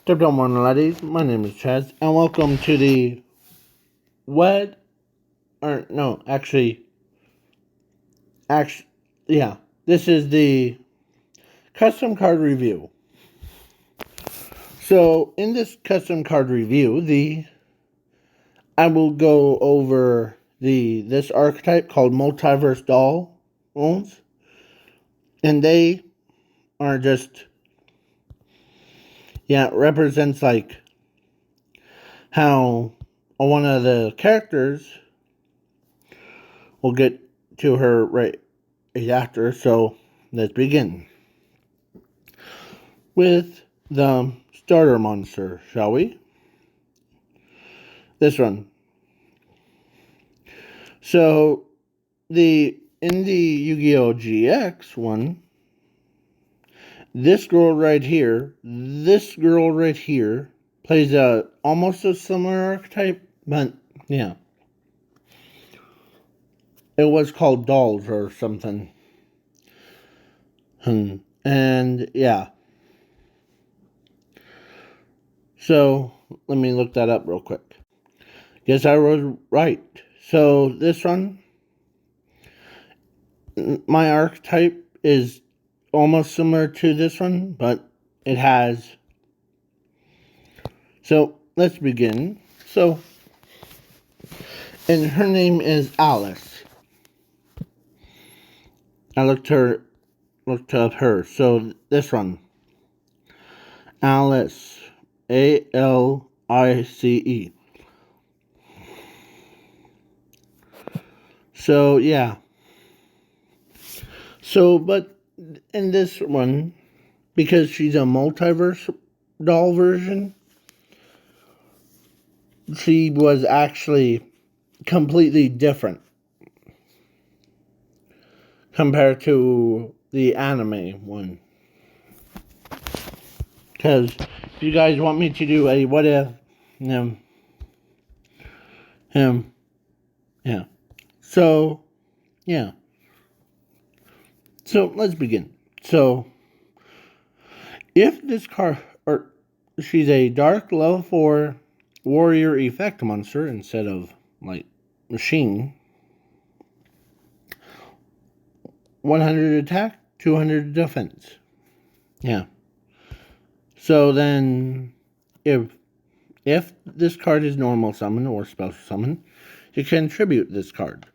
Don't want ladies. My name is Chaz, and welcome to the this is the custom card review. So in this custom card review, I will go over this archetype called multiverse dolls, and they are just it represents like how one of the characters, we'll get to her right after, so let's begin with the starter monster, shall we? This one. So in the Yu-Gi-Oh! GX one, this girl right here plays almost a similar archetype, but yeah. It was called Dolls or something. And yeah. So let me look that up real quick. Guess I was right. So this one, my archetype is almost similar to this one, but it has. So let's begin. So, and her name is Alice. I looked up her. So this one, Alice, ALICE. So yeah. So, but in this one, because she's a multiverse doll version, she was actually completely different compared to the anime one. Because if you guys want me to do a what if, yeah. So, yeah. So, let's begin. So, if this card, or she's a dark level 4 warrior effect monster instead of, like, machine. 100 attack, 200 defense. Yeah. So then, if this card is normal summon or special summon, you can tribute this card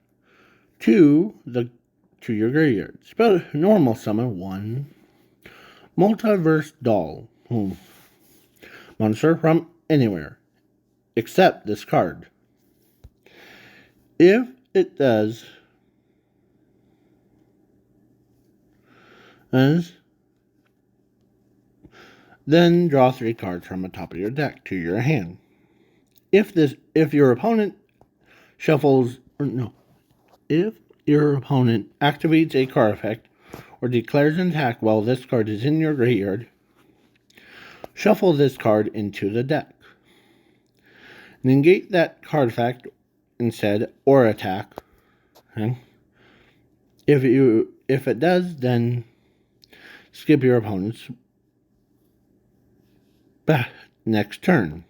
to your graveyard. Spell normal summon 1 multiverse doll monster from anywhere except this card. If it does, then draw 3 cards from the top of your deck to your hand. If your opponent activates a card effect or declares an attack while this card is in your graveyard, shuffle this card into the deck. Negate that card effect instead or attack. Okay? If it does, then skip your opponent's next turn.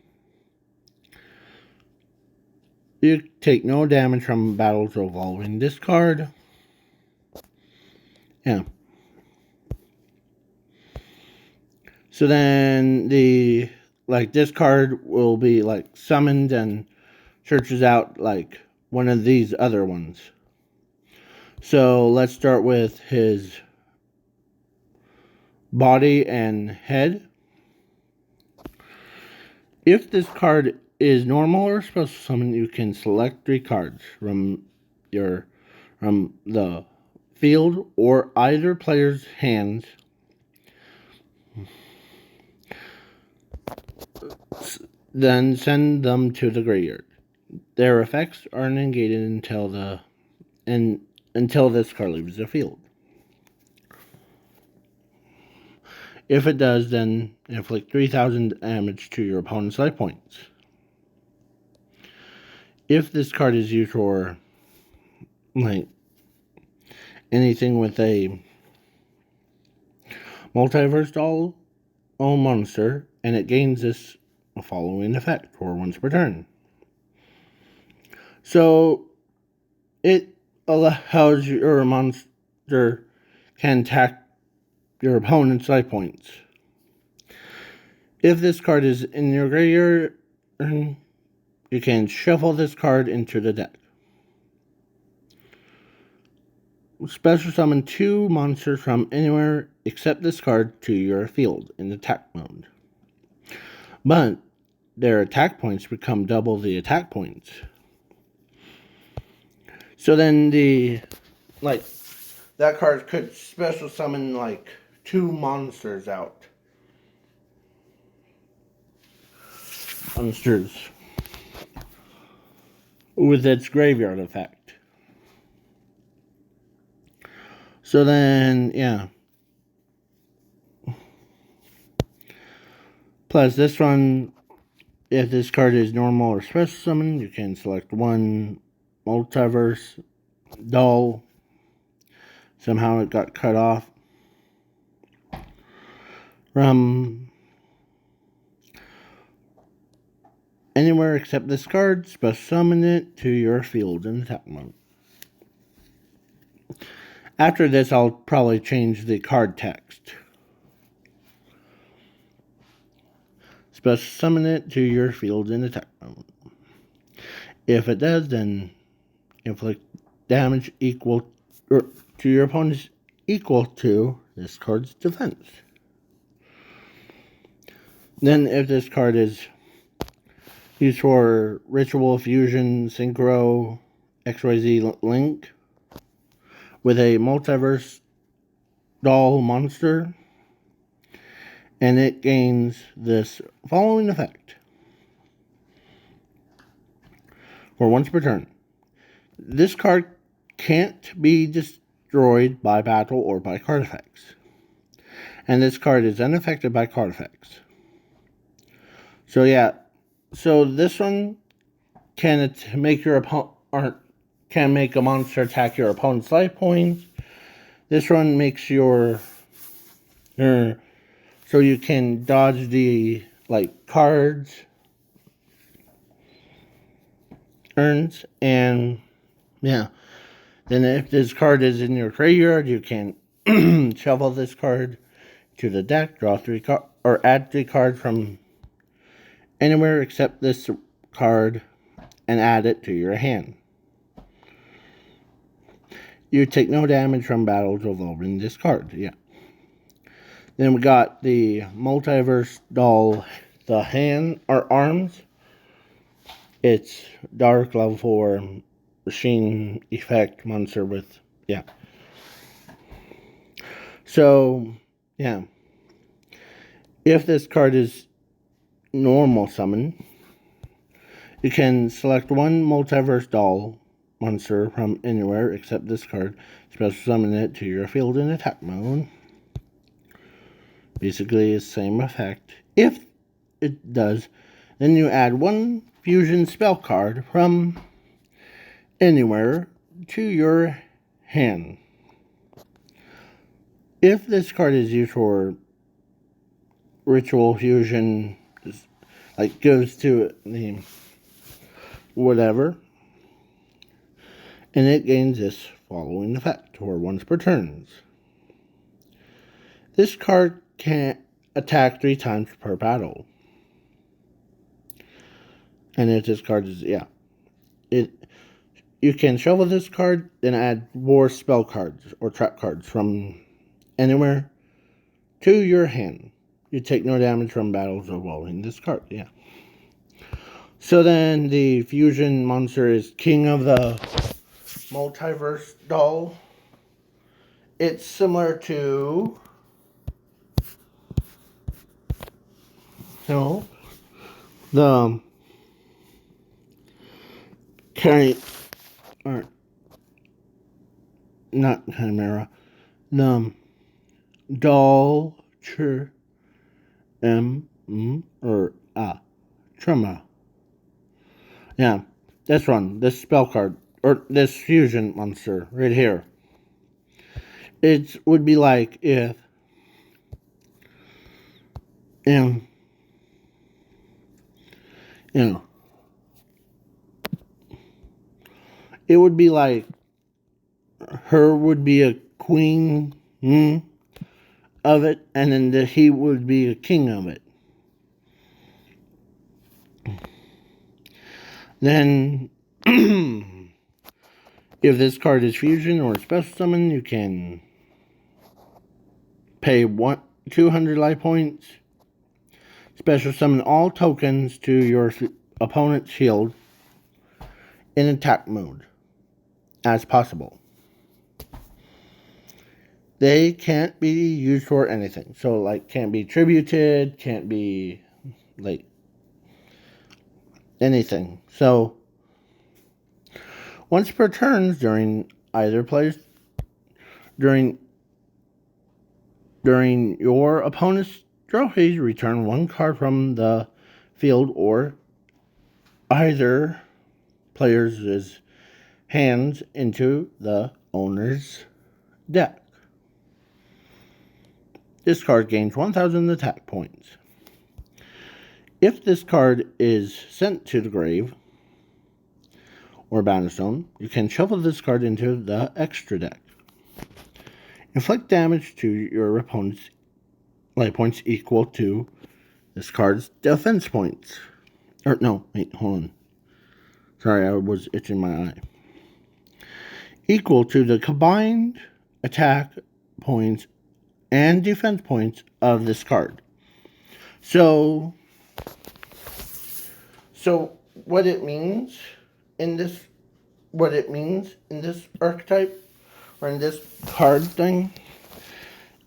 You take no damage from battles involving this card. Yeah. So then this card will be like summoned and searches out like one of these other ones. So let's start with his body and head. If this card is normal or special summon, you can select 3 cards from the field or either player's hands. Then send them to the graveyard. Their effects are negated until this card leaves the field. If it does, then inflict 3,000 damage to your opponent's life points. If this card is used for like anything with a multiverse doll monster, and it gains this following effect for once per turn. So it allows your monster can attack your opponent's life points. If this card is in your graveyard, you can shuffle this card into the deck. Special summon 2 monsters from anywhere except this card to your field in attack mode. But their attack points become double the attack points. So then that card could special summon 2 monsters out. Monsters. With its graveyard effect. So then, yeah. Plus, this one, if this card is normal or special summon, you can select 1 multiverse doll. Somehow it got cut off from anywhere except this card. Special summon it to your field in attack mode. After this, I'll probably change the card text. Special summon it to your field in attack mode. If it does, then inflict damage equal to your opponent's equal to this card's defense. Then if this card is used for Ritual Fusion Synchro XYZ Link with a multiverse doll monster, and it gains this following effect for once per turn. This card can't be destroyed by battle or by card effects, and this card is unaffected by card effects. So yeah, so this one can make your opponent can make a monster attack your opponent's life points. This one makes your so you can dodge the cards, turns, and yeah. Then if this card is in your graveyard, you can shuffle this card to the deck, draw 3 cards, or add 3 cards from anywhere except this card, and add it to your hand. You take no damage from battles involving this card. Yeah. Then we got the multiverse doll, the hand or arms. It's dark level 4 machine effect monster with So yeah. If this card is normal summon, you can select 1 multiverse doll monster from anywhere except this card. Special summon it to your field in attack mode. Basically, it's the same effect. If it does, then you add 1 fusion spell card from anywhere to your hand. If this card is used for Ritual Fusion, goes to the whatever, and it gains this following effect for once per turn. This card can attack 3 times per battle. And if this card is, you can shuffle this card, then add more spell cards or trap cards from anywhere to your hand. You take no damage from battles involving this card, So then the fusion monster is King of the Multiverse doll. It's similar to the not Chimera, the doll Trema. Yeah, this one, this spell card, or this fusion monster right here. It would be like if You know, it would be like her would be a queen of it, and then he would be a king of it. Then, if this card is fusion or special summon, you can pay 200 life points. Special summon all tokens to your opponent's shield in attack mode as possible. They can't be used for anything. So, like, can't be tributed, can't be, like, anything. So, once per turn during either player's during your opponent's draw phase, return one card from the field or either player's hands into the owner's deck. This card gains 1,000 attack points. If this card is sent to the grave or Bannerstone, you can shuffle this card into the extra deck. Inflict damage to your opponent's life points equal to this card's defense points. Or no, wait, hold on. Sorry, I was itching my eye. Equal to the combined attack points and defense points of this card. So what it means in this archetype or in this card thing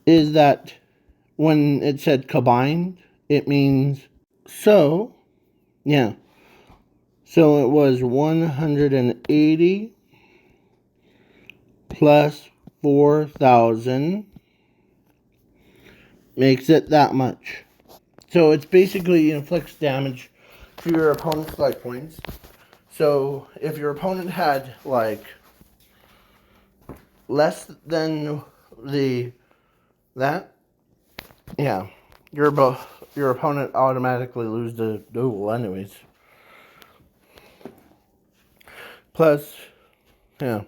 is that when it said combined, it means so it was 180 plus 4,000 makes it that much. So it's basically inflicts damage to your opponent's life points. So if your opponent had like less than your opponent automatically lose the duel anyways. Plus, you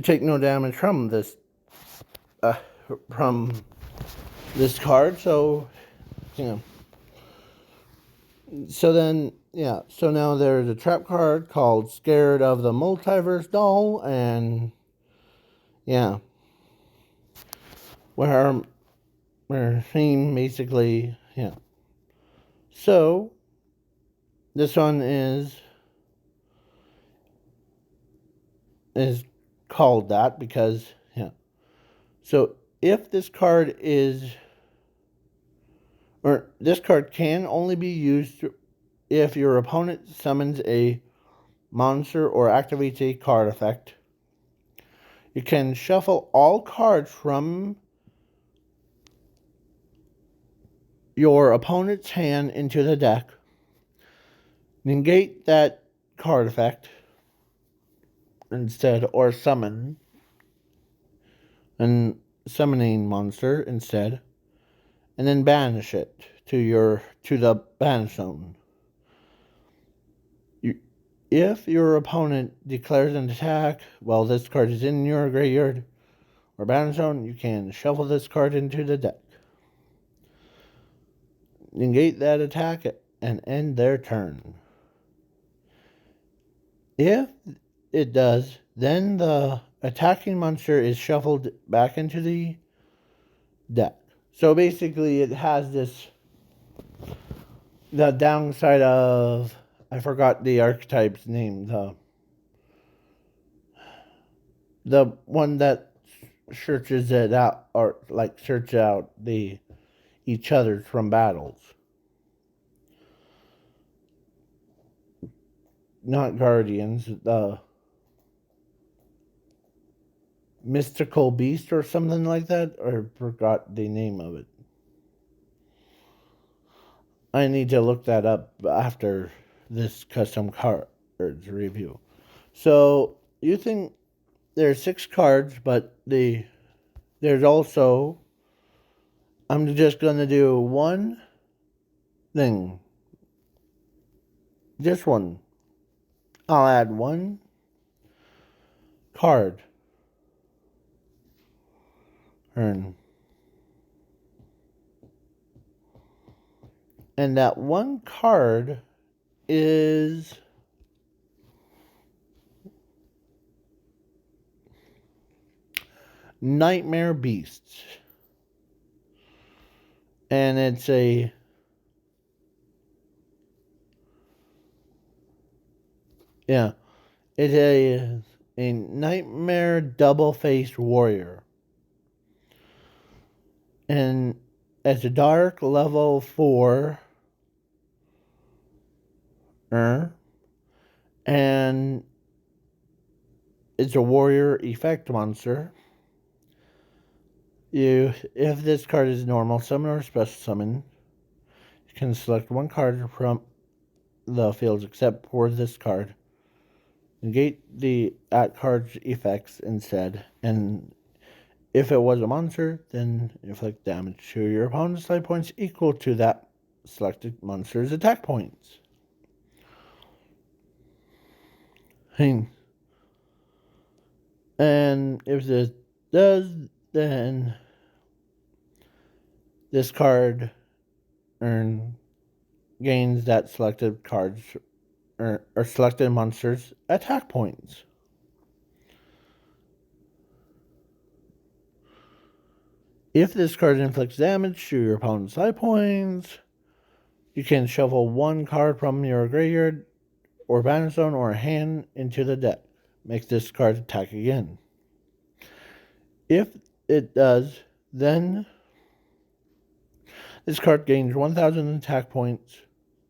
take no damage from this card, so so now there's a trap card called Scared of the Multiverse Doll, and where we're seeing basically, so this one is called that because, so if this card this card can only be used if your opponent summons a monster or activates a card effect. You can shuffle all cards from your opponent's hand into the deck, negate that card effect instead, or summon a summoning monster instead, and then banish it to the banish zone. If your opponent declares an attack while this card is in your graveyard or banish zone, you can shuffle this card into the deck, negate that attack, and end their turn. If it does, then the attacking monster is shuffled back into the deck. So basically it has the downside of, I forgot the archetype's name, the one that searches it out, or like search out each other from battles. Not guardians, the mystical beast or something like that, or forgot the name of it. I need to look that up after this custom cards review. So you think there's 6 cards, but there's also, I'm just going to do one thing. this one, I'll add one card. And that one card is Nightmare Beasts. And it's a it's a nightmare double-faced warrior. And it's a dark level 4. And it's a warrior effect monster. If this card is normal summon or special summon, you can select one card from the fields except for this card. Negate the at card's effects instead, and if it was a monster, then inflict damage to your opponent's life points equal to that selected monster's attack points. And if this does, then this card gains that selected cards or selected monsters attack points. If this card inflicts damage to your opponent's life points, you can shuffle one card from your graveyard or banner zone or hand into the deck. Make this card attack again. If it does, then this card gains 1,000 attack points.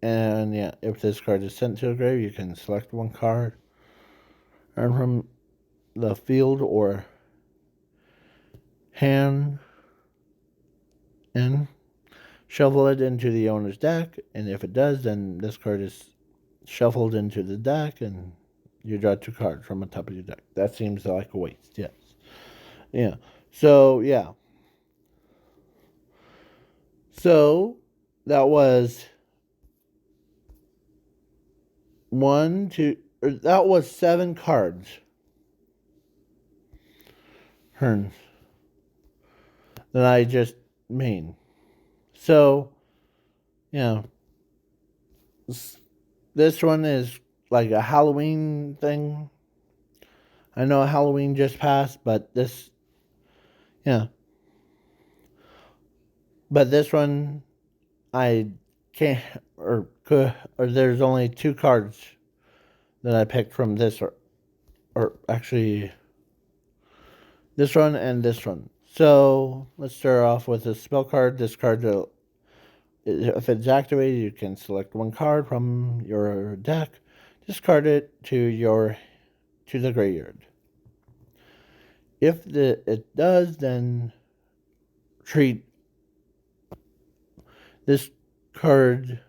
And if this card is sent to the grave, you can select one card earn from the field or hand and shuffle it into the owner's deck. And if it does, then this card is shuffled into the deck and you draw 2 cards from the top of your deck. That seems like a waste, yes. Yeah. So that was that was 7 cards. That I just made. So, this one is like a Halloween thing. I know Halloween just passed, but this one I can't or there's only 2 cards that I picked from this or actually this one and this one. So let's start off with a spell card. This card, if it's activated, you can select one card from your deck, discard it to the graveyard. If it does, then treat this card.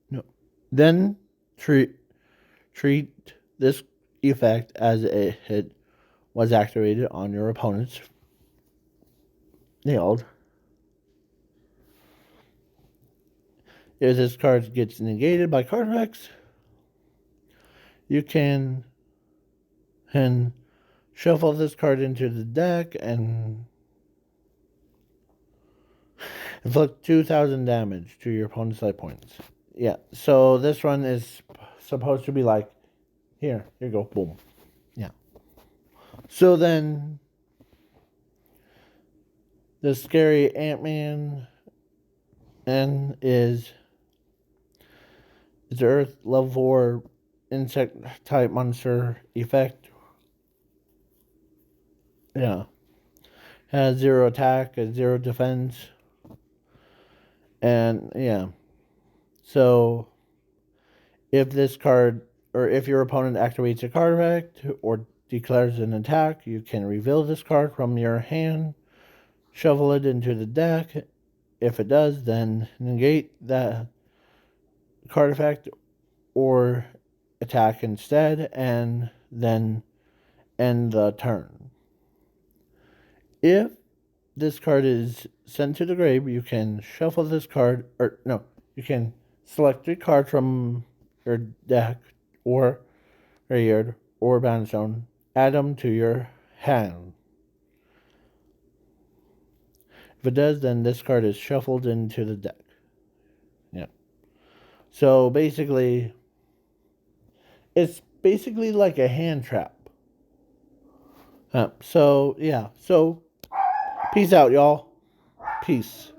No, then treat this effect as it was activated on your opponent's field. If this card gets negated by card effects, you can shuffle this card into the deck and inflict 2,000 damage to your opponent's life points. Yeah, so this one is supposed to be like, here you go, boom. Yeah. So then, the scary Ant-Man it's Earth level 4 insect type monster effect. Yeah. Has 0 attack and 0 defense. And so if this card or if your opponent activates a card effect or declares an attack, you can reveal this card from your hand, shuffle it into the deck. If it does, then negate that card effect or attack instead, and then end the turn. If this card is sent to the grave, you can shuffle this card, you can select 3 cards from your deck or graveyard or bandstone, add them to your hand. If it does, then this card is shuffled into the deck. Yeah. So basically, it's basically like a hand trap. So, yeah. So, peace out, y'all. Peace.